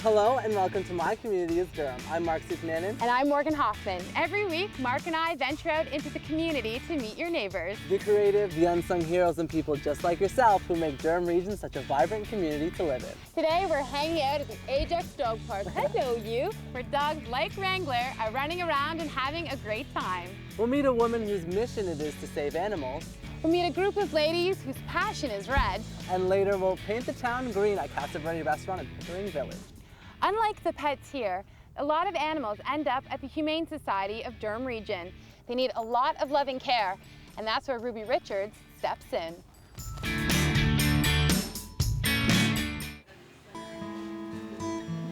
Hello and welcome to My Community is Durham. I'm Mark Sukanen. And I'm Morgan Hoffman. Every week, Mark and I venture out into the community to meet your neighbors. The creative, the unsung heroes and people just like yourself who make Durham Region such a vibrant community to live in. Today, we're hanging out at the Ajax Dog Park. Hello, you, where dogs like Wrangler are running around and having a great time. We'll meet a woman whose mission it is to save animals. We'll meet a group of ladies whose passion is red. And later, we'll paint the town green at Casa Verde Restaurant in Pickering Village. Unlike the pets here, a lot of animals end up at the Humane Society of Durham Region. They need a lot of loving care, and that's where Ruby Richards steps in.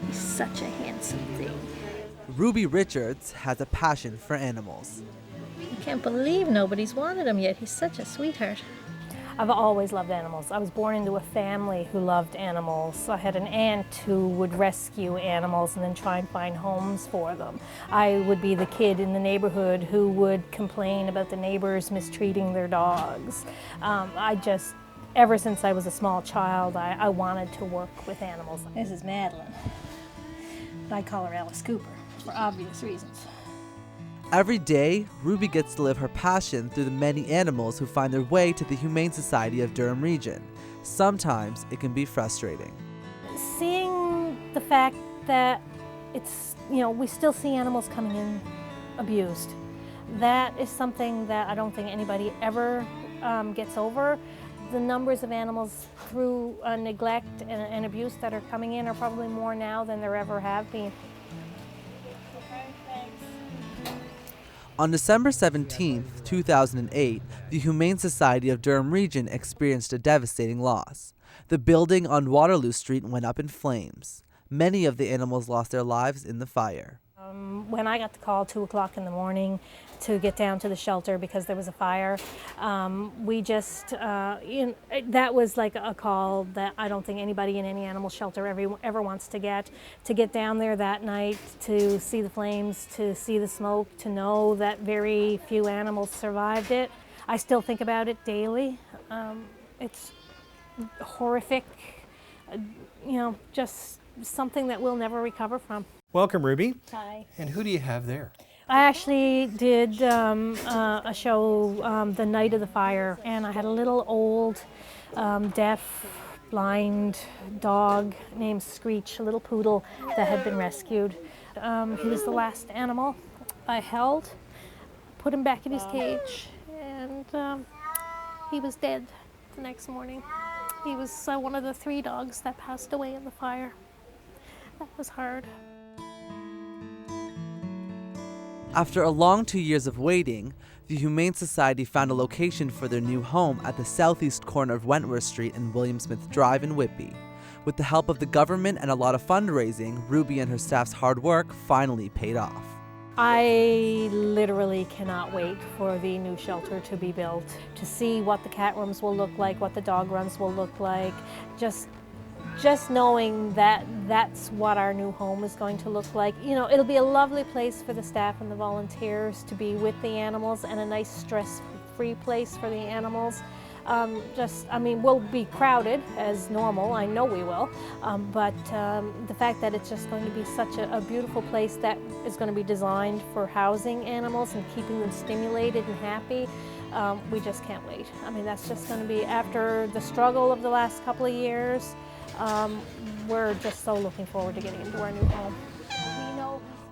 He's such a handsome thing. Ruby Richards has a passion for animals. I can't believe nobody's wanted him yet. He's such a sweetheart. I've always loved animals. I was born into a family who loved animals. I had an aunt who would rescue animals and then try and find homes for them. I would be the kid in the neighborhood who would complain about the neighbors mistreating their dogs. Ever since I was a small child, I wanted to work with animals. This is Madeline. I call her Alice Cooper for obvious reasons. Every day, Ruby gets to live her passion through the many animals who find their way to the Humane Society of Durham Region. Sometimes it can be frustrating. Seeing the fact that we still see animals coming in abused, that is something that I don't think anybody ever gets over. The numbers of animals through neglect and abuse that are coming in are probably more now than there ever have been. On December 17, 2008, the Humane Society of Durham Region experienced a devastating loss. The building on Waterloo Street went up in flames. Many of the animals lost their lives in the fire. When I got the call 2 o'clock in the morning to get down to the shelter because there was a fire, that was like a call that I don't think anybody in any animal shelter ever wants to get down there that night, to see the flames, to see the smoke, to know that very few animals survived it. I still think about it daily. It's horrific, just something that we'll never recover from. Welcome, Ruby. Hi. And who do you have there? I actually did a show the night of the fire, and I had a little old, deaf, blind dog named Screech, a little poodle that had been rescued. He was the last animal I held, put him back in his cage, and he was dead the next morning. He was one of the 3 dogs that passed away in the fire. That was hard. After a long 2 years of waiting, the Humane Society found a location for their new home at the southeast corner of Wentworth Street and William Smith Drive in Whitby. With the help of the government and a lot of fundraising, Ruby and her staff's hard work finally paid off. I literally cannot wait for the new shelter to be built, to see what the cat rooms will look like, what the dog runs will look like. Just knowing that that's what our new home is going to look like. It'll be a lovely place for the staff and the volunteers to be with the animals, and a nice stress-free place for the animals. We'll be crowded as normal, I know we will, but the fact that it's just going to be such a beautiful place that is going to be designed for housing animals and keeping them stimulated and happy, we just can't wait. That's just going to be, after the struggle of the last couple of years, we're just so looking forward to getting into our new home.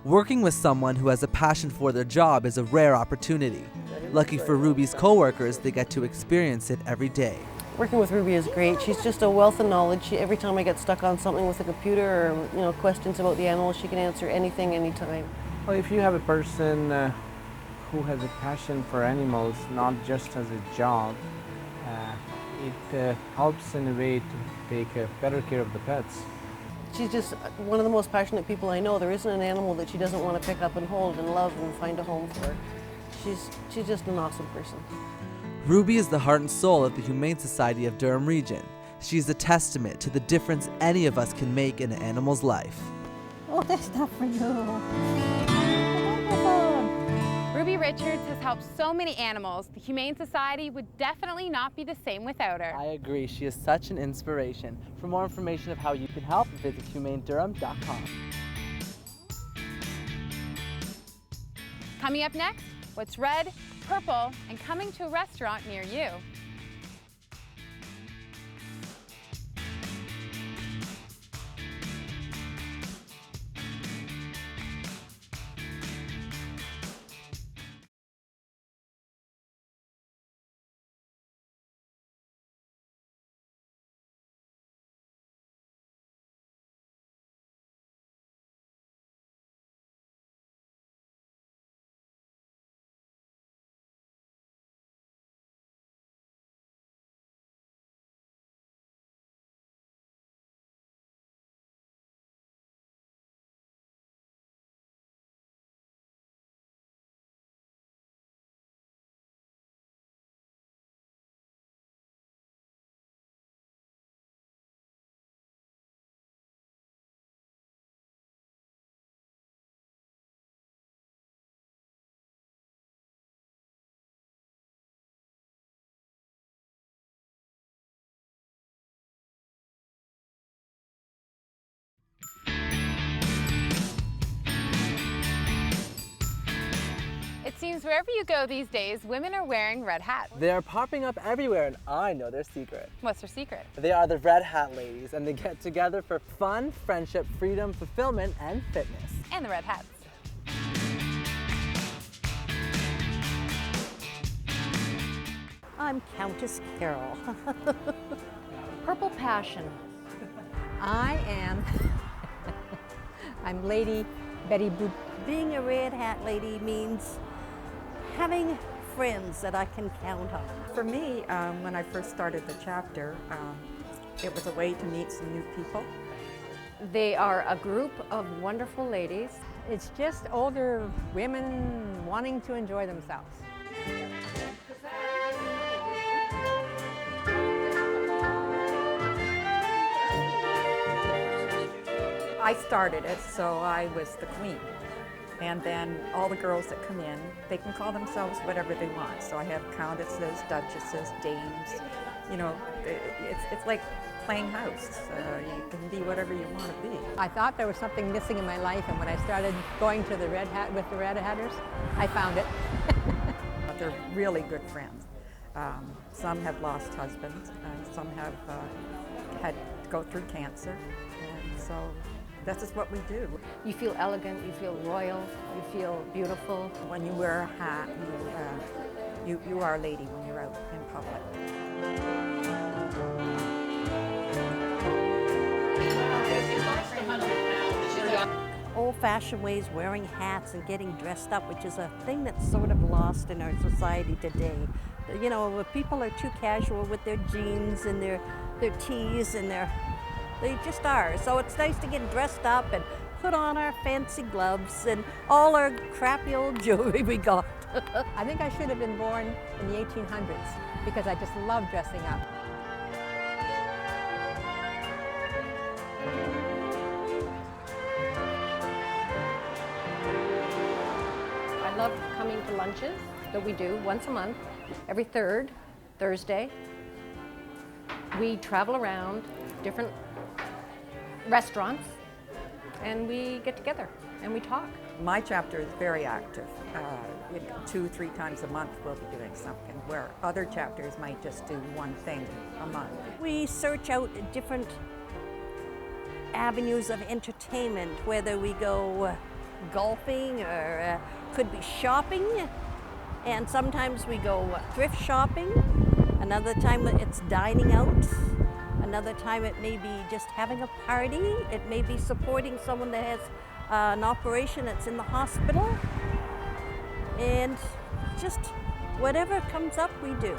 Working with someone who has a passion for their job is a rare opportunity. Lucky for Ruby's coworkers, they get to experience it every day. Working with Ruby is great. She's just a wealth of knowledge. Every time I get stuck on something with a computer or questions about the animals, she can answer anything, anytime. Well, if you have a person who has a passion for animals, not just as a job, it helps in a way to take better care of the pets. She's just one of the most passionate people I know. There isn't an animal that she doesn't want to pick up and hold and love and find a home for. She's just an awesome person. Ruby is the heart and soul of the Humane Society of Durham Region. She's a testament to the difference any of us can make in an animal's life. Oh, that's not for you. Ruby Ruby Richards has helped so many animals. The Humane Society would definitely not be the same without her. I agree. She is such an inspiration. For more information of how you can help, visit humanedurham.com. Coming up next, what's red, purple, and coming to a restaurant near you. It seems wherever you go these days, women are wearing red hats. They are popping up everywhere, and I know their secret. What's their secret? They are the Red Hat Ladies, and they get together for fun, friendship, freedom, fulfillment, and fitness. And the red hats. I'm Countess Carol. Purple Passion. I am. I'm Lady Betty Boop. Being a Red Hat Lady means having friends that I can count on. For me, when I first started the chapter, it was a way to meet some new people. They are a group of wonderful ladies. It's just older women wanting to enjoy themselves. I started it, so I was the queen. And then all the girls that come in, they can call themselves whatever they want. So I have countesses, duchesses, dames. You know, it's like playing house. You can be whatever you want to be. I thought there was something missing in my life, and when I started going to the Red Hat with the Red Hatters, I found it. They're really good friends. Some have lost husbands. Some have had to go through cancer. And so this is what we do. You feel elegant, you feel royal, you feel beautiful. When you wear a hat, you are a lady when you're out in public. Old-fashioned ways, wearing hats and getting dressed up, which is a thing that's sort of lost in our society today. You know, people are too casual with their jeans and their tees and they just are. So it's nice to get dressed up and put on our fancy gloves and all our crappy old jewelry we got. I think I should have been born in the 1800s because I just love dressing up. I love coming to lunches that we do once a month, every third Thursday. We travel around different restaurants and we get together and we talk. My chapter is very active. 2-3 times a month we'll be doing something, where other chapters might just do one thing a month. We search out different avenues of entertainment, whether we go golfing or could be shopping, and sometimes we go thrift shopping. Another time it's dining out. Another time it may be just having a party. It may be supporting someone that has an operation that's in the hospital. And just whatever comes up, we do.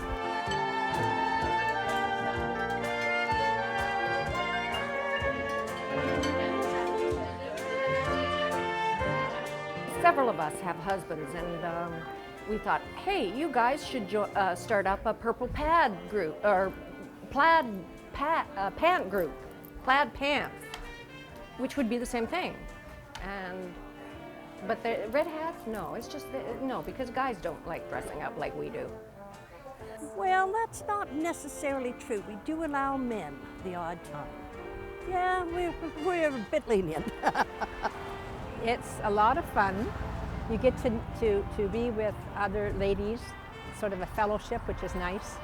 Several of us have husbands and we thought, hey, you guys should start up a purple pad group or plaid pant group, plaid pants, which would be the same thing. And But the red hats, no, it's just, no, because guys don't like dressing up like we do. Well, that's not necessarily true. We do allow men the odd time. Yeah, we're a bit lenient. It's a lot of fun. You get to be with other ladies, sort of a fellowship, which is nice.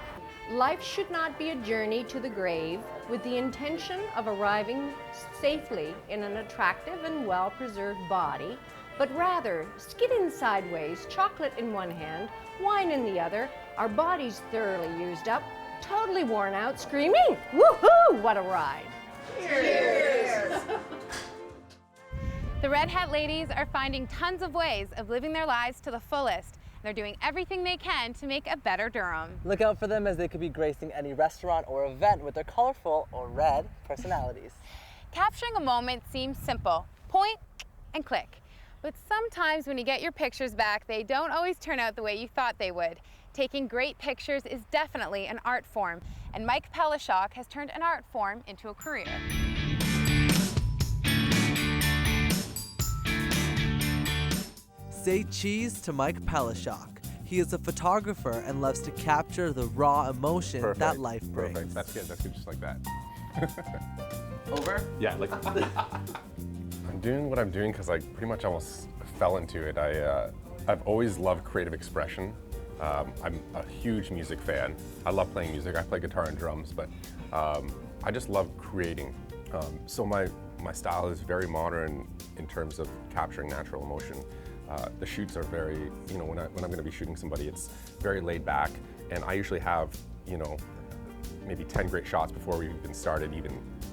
Life should not be a journey to the grave with the intention of arriving safely in an attractive and well-preserved body, but rather skidding sideways, chocolate in one hand, wine in the other, our bodies thoroughly used up, totally worn out, screaming, woohoo, what a ride. Cheers! The Red Hat ladies are finding tons of ways of living their lives to the fullest. They're doing everything they can to make a better Durham. Look out for them as they could be gracing any restaurant or event with their colorful or red personalities. Capturing a moment seems simple. Point and click. But sometimes when you get your pictures back, they don't always turn out the way you thought they would. Taking great pictures is definitely an art form, and Mike Pelishok has turned an art form into a career. Say cheese to Mike Pelishok. He is a photographer and loves to capture the raw emotion that life brings. Perfect. That's good, just like that. Over? Yeah, like I'm doing what I'm doing because I pretty much almost fell into it. I've always loved creative expression. I'm a huge music fan. I love playing music. I play guitar and drums, but I just love creating. So my style is very modern in terms of capturing natural emotion. The shoots are very, when I'm going to be shooting somebody, it's very laid back, and I usually have, maybe 10 great shots before we even started.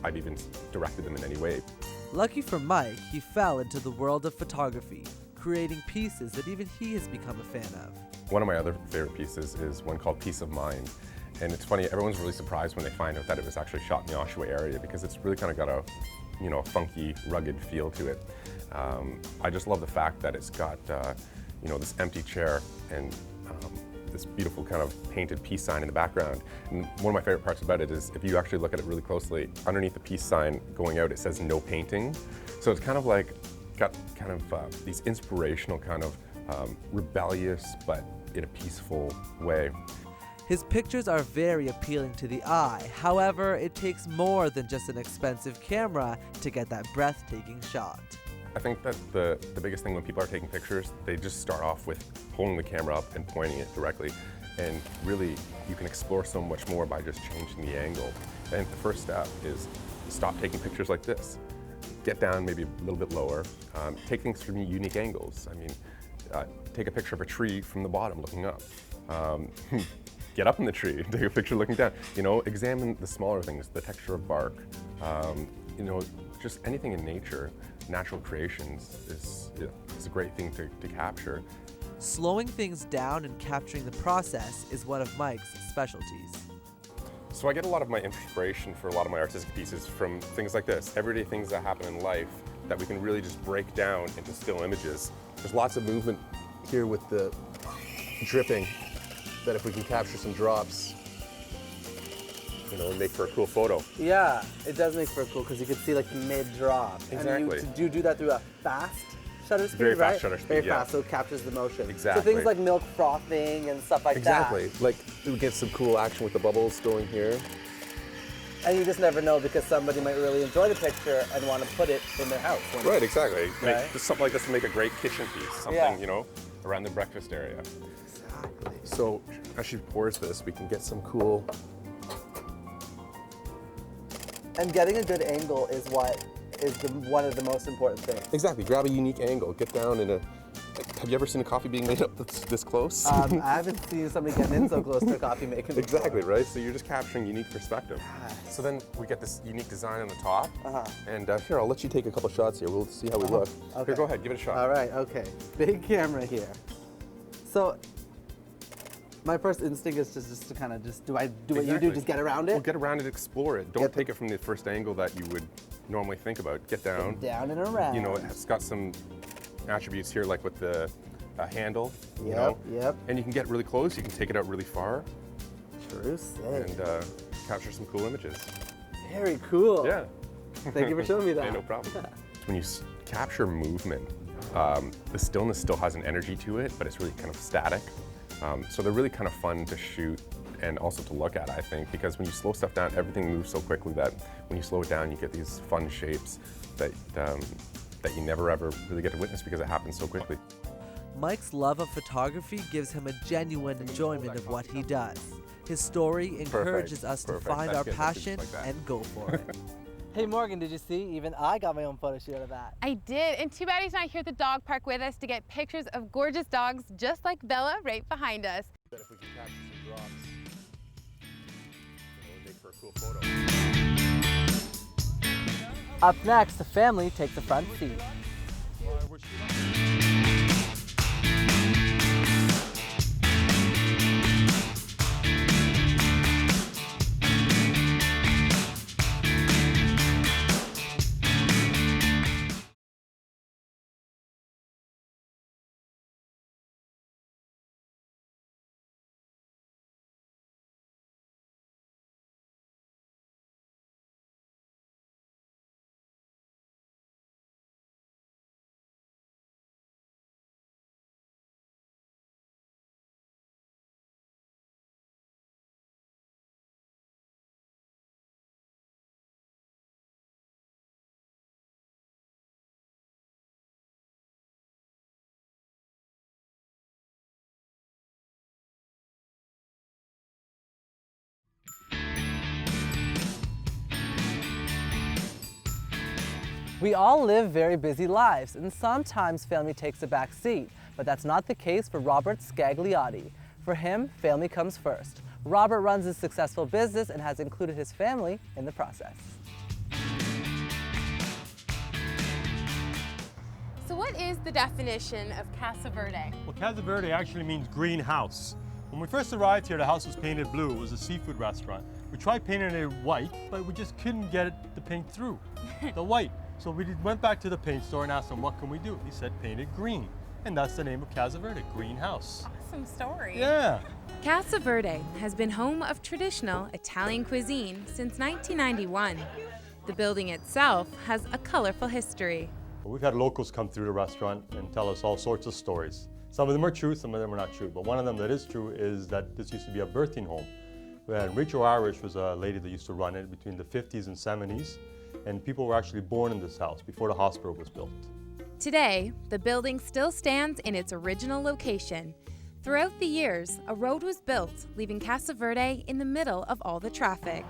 I've even directed them in any way. Lucky for Mike, he fell into the world of photography, creating pieces that even he has become a fan of. One of my other favorite pieces is one called Peace of Mind. And it's funny, everyone's really surprised when they find out that it was actually shot in the Oshawa area because it's really kind of got a, funky, rugged feel to it. I just love the fact that it's got, this empty chair and this beautiful kind of painted peace sign in the background. And one of my favorite parts about it is if you actually look at it really closely, underneath the peace sign going out, it says no painting. So it's kind of like, got kind of these inspirational kind of rebellious, but in a peaceful way. His pictures are very appealing to the eye. However, it takes more than just an expensive camera to get that breathtaking shot. I think that the biggest thing when people are taking pictures, they just start off with holding the camera up and pointing it directly. And really, you can explore so much more by just changing the angle. I think the first step is stop taking pictures like this. Get down maybe a little bit lower. Take things from unique angles. I mean, take a picture of a tree from the bottom looking up. Get up in the tree, take a picture looking down. Examine the smaller things, the texture of bark. Just anything in nature, natural creations is a great thing to capture. Slowing things down and capturing the process is one of Mike's specialties. So I get a lot of my inspiration for a lot of my artistic pieces from things like this, everyday things that happen in life that we can really just break down into still images. There's lots of movement here with the dripping that if we can capture some drops, make for a cool photo. Yeah, it does make for a cool because you can see like the mid-drop. Exactly. And you do that through a fast shutter speed, Very right? fast shutter speed, Very yeah. fast, so it captures the motion. Exactly. So things like milk frothing and stuff like Exactly. that. Like we get some cool action with the bubbles going here. And you just never know because somebody might really enjoy the picture and want to put it in their house. Right, exactly. Right? Just something like this to make a great kitchen piece. Something, around the breakfast area. Exactly. So as she pours this, we can get some cool. And getting a good angle is what is one of the most important things. Exactly. Grab a unique angle. Get down in a. Have you ever seen a coffee being made up this close? I haven't seen somebody getting in so close to a coffee making. Exactly, right? So you're just capturing unique perspective. So then we get this unique design on the top. And here, I'll let you take a couple shots here. We'll see how we look. Okay. Here, go ahead, give it a shot. All right, okay. Big camera here. So my first instinct is just to kind of do what you do, just get around it? Well, get around it, explore it. Don't take it from the first angle that you would normally think about. Get down. Get down and around. It's got some attributes here, like with the handle. Yep. And you can get really close. You can take it out really far. True say. And capture some cool images. Very cool. Yeah. Thank you for showing me that. Yeah, no problem. When you capture movement, The stillness still has an energy to it, but it's really kind of static. So they're really kind of fun to shoot and also to look at, I think, because when you slow stuff down, everything moves so quickly that when you slow it down, you get these fun shapes that you never ever really get to witness because it happens so quickly. Mike's love of photography gives him a genuine enjoyment of what he does. His story encourages us to find our passion and go for it. Hey Morgan, did you see? Even I got my own photo shoot out of that. I did, and too bad he's not here at the dog park with us to get pictures of gorgeous dogs just like Bella right behind us. If we can capture some drops, it would make for a cool photo. Up next, the family takes the front seat. We all live very busy lives, and sometimes family takes a back seat, but that's not the case for Robert Scagliotti. For him, family comes first. Robert runs a successful business and has included his family in the process. So what is the definition of Casa Verde? Well, Casa Verde actually means greenhouse. When we first arrived here, the house was painted blue. It was a seafood restaurant. We tried painting it white, but we just couldn't get the paint through, the white. So we went back to the paint store and asked them, what can we do? He said, paint it green. And that's the name of Casa Verde, greenhouse. Awesome story. Yeah. Casa Verde has been home of traditional Italian cuisine since 1991. The building itself has a colorful history. We've had locals come through the restaurant and tell us all sorts of stories. Some of them are true, some of them are not true. But one of them that is true is that this used to be a birthing home. And Rachel Irish was a lady that used to run it between the 50s and 70s. And people were actually born in this house before the hospital was built. Today, the building still stands in its original location. Throughout the years, a road was built, leaving Casa Verde in the middle of all the traffic.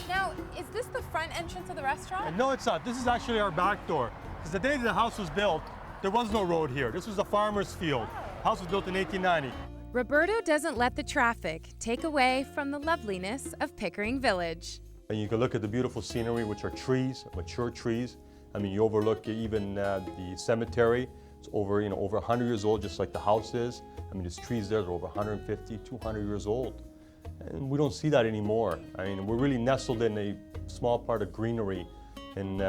Now, is this the front entrance of the restaurant? No, it's not. This is actually our back door. Because the day the house was built, there was no road here. This was a farmer's field. The house was built in 1890. Roberto doesn't let the traffic take away from the loveliness of Pickering Village. And you can look at the beautiful scenery, which are trees, mature trees. I mean, you overlook even the cemetery. It's over 100 years old, just like the house is. I mean, there's trees there that are over 150, 200 years old. And we don't see that anymore. I mean, we're really nestled in a small part of greenery in,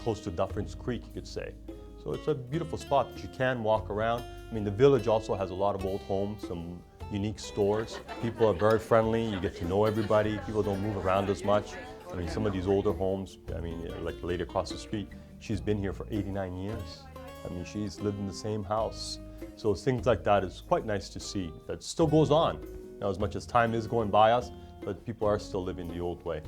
close to Dufferins Creek, you could say. So it's a beautiful spot that you can walk around. I mean, the village also has a lot of old homes, some unique stores. People are very friendly. You get to know everybody. People don't move around as much. I mean, some of these older homes, I mean, like the lady across the street, she's been here for 89 years. I mean, she's lived in the same house. So things like that is quite nice to see. That still goes on. Now, as much as time is going by us, but people are still living the old way.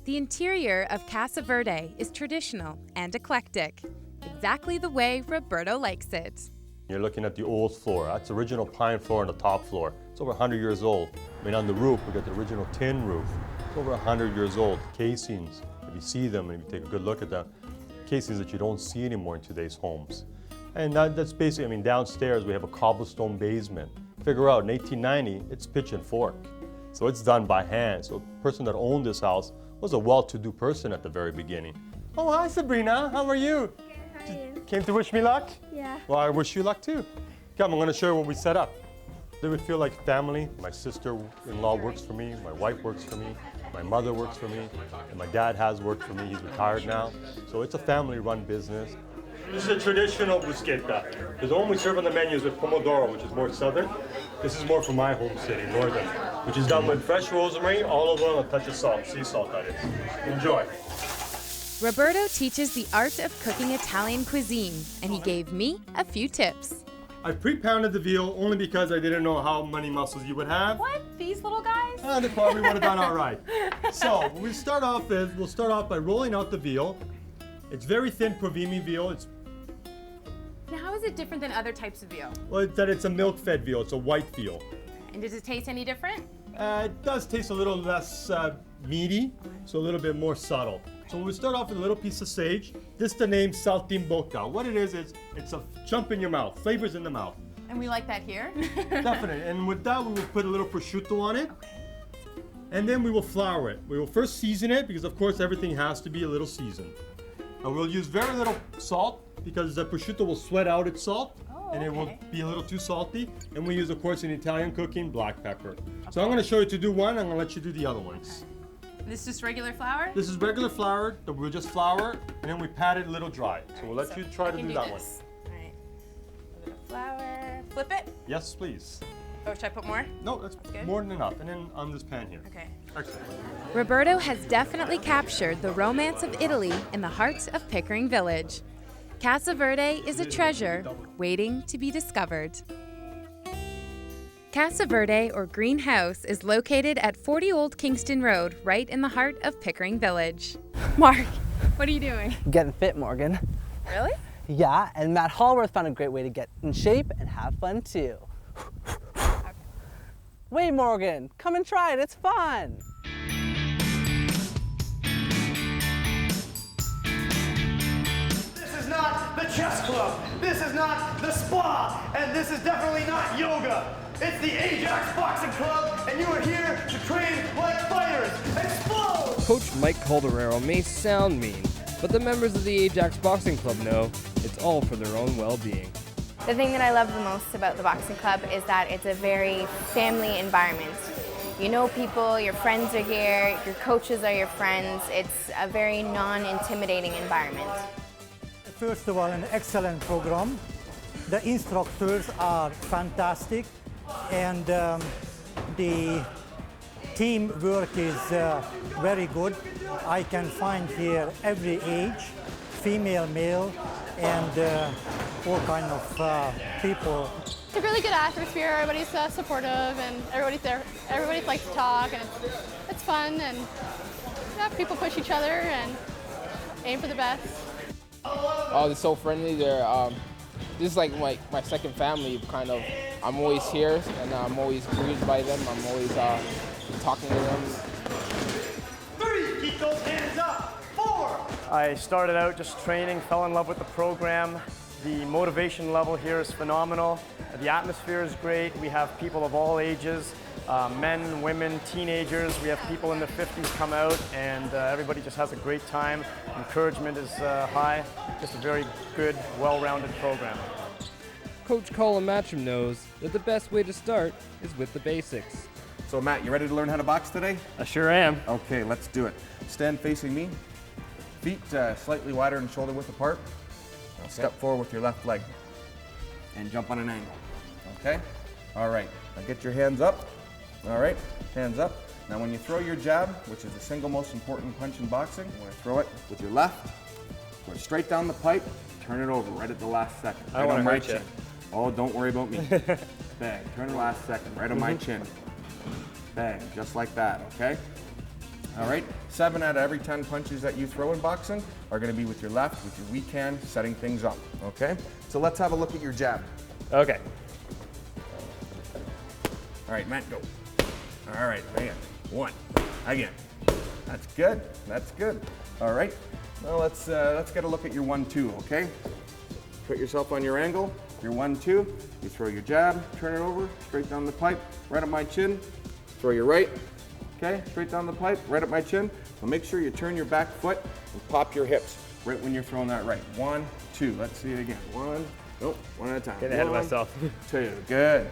The interior of Casa Verde is traditional and eclectic, exactly the way Roberto likes it. You're looking at the old floor. That's original pine floor on the top floor. It's over 100 years old. I mean, on the roof, we got the original tin roof. It's over 100 years old. Casings, if you see them and if you take a good look at them, casings that you don't see anymore in today's homes. And that's basically, I mean, downstairs we have a cobblestone basement. Figure out, in 1890, it's pitch and fork. So it's done by hand. So the person that owned this house was a well-to-do person at the very beginning. Oh, hi Sabrina, how are you? How are you? Came to wish me luck? Yeah. Well, I wish you luck too. Come, I'm gonna show you what we set up. They would feel like family. My sister-in-law works for me, my wife works for me, my mother works for me, and my dad has worked for me. He's retired now. So it's a family-run business. This is a traditional bruschetta. Because the one we serve on the menu is with pomodoro, which is more southern. This is more from my home city, northern, which is done with fresh rosemary, olive oil, and a touch of salt, sea salt that is. Enjoy. Roberto teaches the art of cooking Italian cuisine, and he gave me a few tips. I pre-pounded the veal only because I didn't know how many muscles you would have. What? These little guys? They probably would have done all right. So what we'll start off by rolling out the veal. It's very thin Provimi veal. Now, how is it different than other types of veal? Well, it's a milk-fed veal. It's a white veal. And does it taste any different? It does taste a little less meaty, so a little bit more subtle. So we'll start off with a little piece of sage. This is the name saltimbocca. What it is it's a jump in your mouth, flavors in the mouth. And we like that here. Definitely. And with that, we will put a little prosciutto on it. Okay. And then we will flour it. We will first season it because, of course, everything has to be a little seasoned. And we'll use very little salt because the prosciutto will sweat out its salt. And it will be a little too salty. And we use, of course, in Italian cooking, black pepper. Okay. So I'm going to show you to do one. I'm going to let you do the other ones. This is just regular flour? This is regular flour that we'll just flour, and then we pat it a little dry. So we'll let you try to do that one. All right. A little flour. Flip it? Yes, please. Oh, should I put more? No, that's more than enough. And then on this pan here. Okay. Excellent. Roberto has definitely captured the romance of Italy in the heart of Pickering Village. Casa Verde is a treasure waiting to be discovered. Casa Verde, or Greenhouse, is located at 40 Old Kingston Road, right in the heart of Pickering Village. Mark, what are you doing? Getting fit, Morgan. Really? Yeah, and Matt Hallworth found a great way to get in shape and have fun too. Okay. Wait, Morgan, come and try it, it's fun. This is not the chess club, this is not the spa, and this is definitely not yoga. It's the Ajax Boxing Club, and you are here to train like fighters. Explode! Coach Mike Calderero may sound mean, but the members of the Ajax Boxing Club know it's all for their own well-being. The thing that I love the most about the boxing club is that it's a very family environment. You know people, your friends are here, your coaches are your friends. It's a very non-intimidating environment. First of all, an excellent program. The instructors are fantastic, and the teamwork is very good. I can find here every age, female, male, and all kind of people. It's a really good atmosphere. Everybody's supportive, and everybody's there. Everybody likes to talk, and it's fun, and yeah, people push each other and aim for the best. Oh, they're so friendly. This is like my second family, kind of. I'm always here, and I'm always greeted by them. I'm always talking to them. 3, keep those hands up. 4. I started out just training, fell in love with the program. The motivation level here is phenomenal. The atmosphere is great. We have people of all ages, men, women, teenagers. We have people in their 50s come out, and everybody just has a great time. Encouragement is high. Just a very good, well-rounded program. Coach Colin Matcham knows that the best way to start is with the basics. So Matt, you ready to learn how to box today? I sure am. Okay, let's do it. Stand facing me. Feet slightly wider and shoulder width apart. Now step forward with your left leg and jump on an angle. Okay? All right. Now get your hands up. All right. Hands up. Now when you throw your jab, which is the single most important punch in boxing, you want to throw it with your left, go straight down the pipe, turn it over right at the last second. I don't want to hurt you. Oh, don't worry about me. Bang. Turn it last second, right on my chin. Bang. Just like that, okay? All right, 7 out of every 10 punches that you throw in boxing are going to be with your left, with your weak hand, setting things up, okay? So let's have a look at your jab. Okay. All right, Matt, go. All right, man. 1. Again. That's good. That's good. All right. Now let's get a look at your 1-2, okay? Put yourself on your angle. Your 1-2. You throw your jab, turn it over, straight down the pipe, right at my chin. Throw your right. Okay, straight down the pipe, right at my chin. So make sure you turn your back foot and pop your hips right when you're throwing that right. 1, 2. Let's see it again. 1. Nope. 1 at a time. Getting ahead of myself. 2. Good.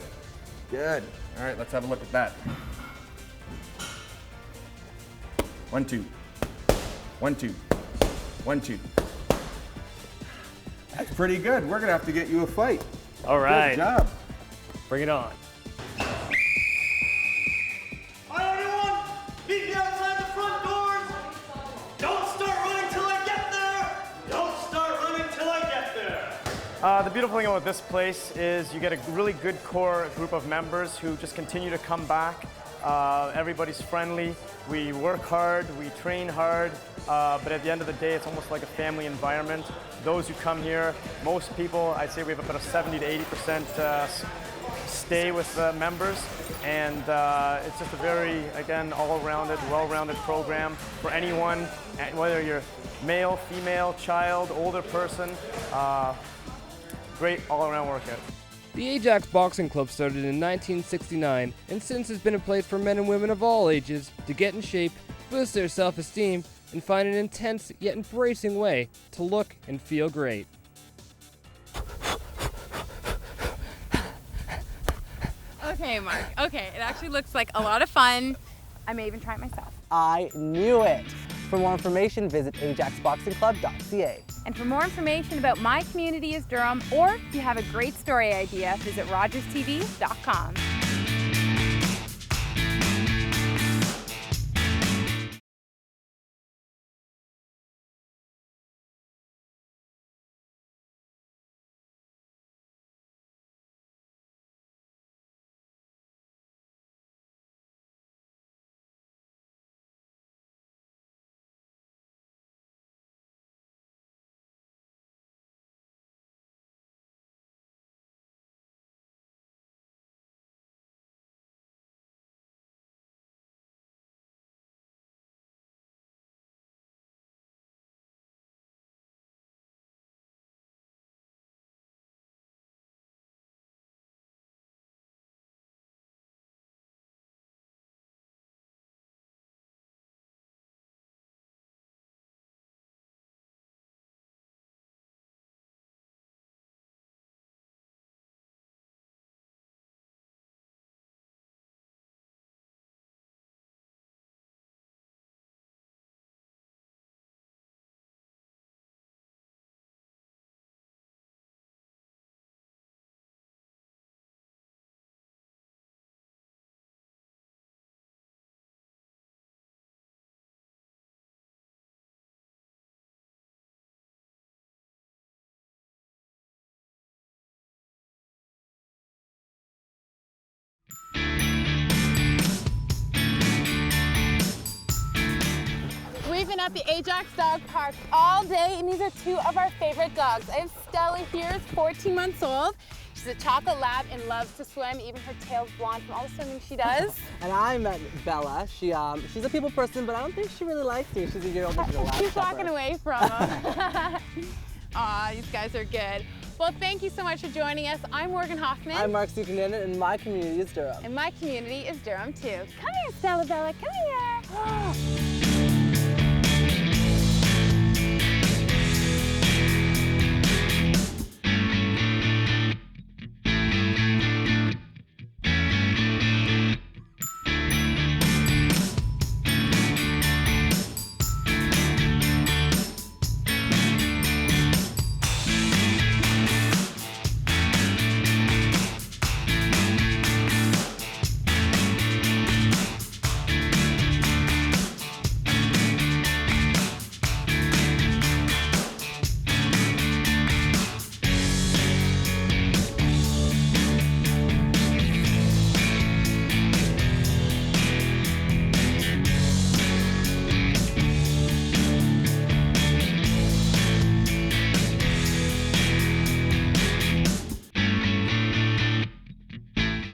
Good. All right, let's have a look at that. 1, 2. 1, 2. 1, 2. That's pretty good. We're gonna have to get you a fight. All right. Good job. Bring it on. Hi everyone! Meet me outside the front doors! Don't start running till I get The beautiful thing about this place is you get a really good core group of members who just continue to come back. Everybody's friendly. We work hard, we train hard, but at the end of the day, it's almost like a family environment. Those who come here, most people, I'd say we have about a 70 to 80% stay with the members, and it's just a very, again, all-rounded, well-rounded program for anyone, whether you're male, female, child, older person. Great all-around workout. The Ajax Boxing Club started in 1969 and since has been a place for men and women of all ages to get in shape, boost their self-esteem, and find an intense yet embracing way to look and feel great. Okay, Mark. Okay, it actually looks like a lot of fun. I may even try it myself. I knew it. For more information, visit ajaxboxingclub.ca. And for more information about My Community is Durham, or if you have a great story idea, visit rogerstv.com. We've been at the Ajax Dog Park all day, and these are two of our favorite dogs. I have Stella here, is 14 months old. She's a chocolate lab and loves to swim. Even her tail's blonde from all the swimming she does. And I met Bella. She's a people person, but I don't think she really likes me. She's a year older. She's a lab She's shepherd. walking away from them. Aw, these guys are good. Well, thank you so much for joining us. I'm Morgan Hoffman. I'm Mark Sukanen, and My Community is Durham. And My Community is Durham, too. Come here, Stella Bella, come here.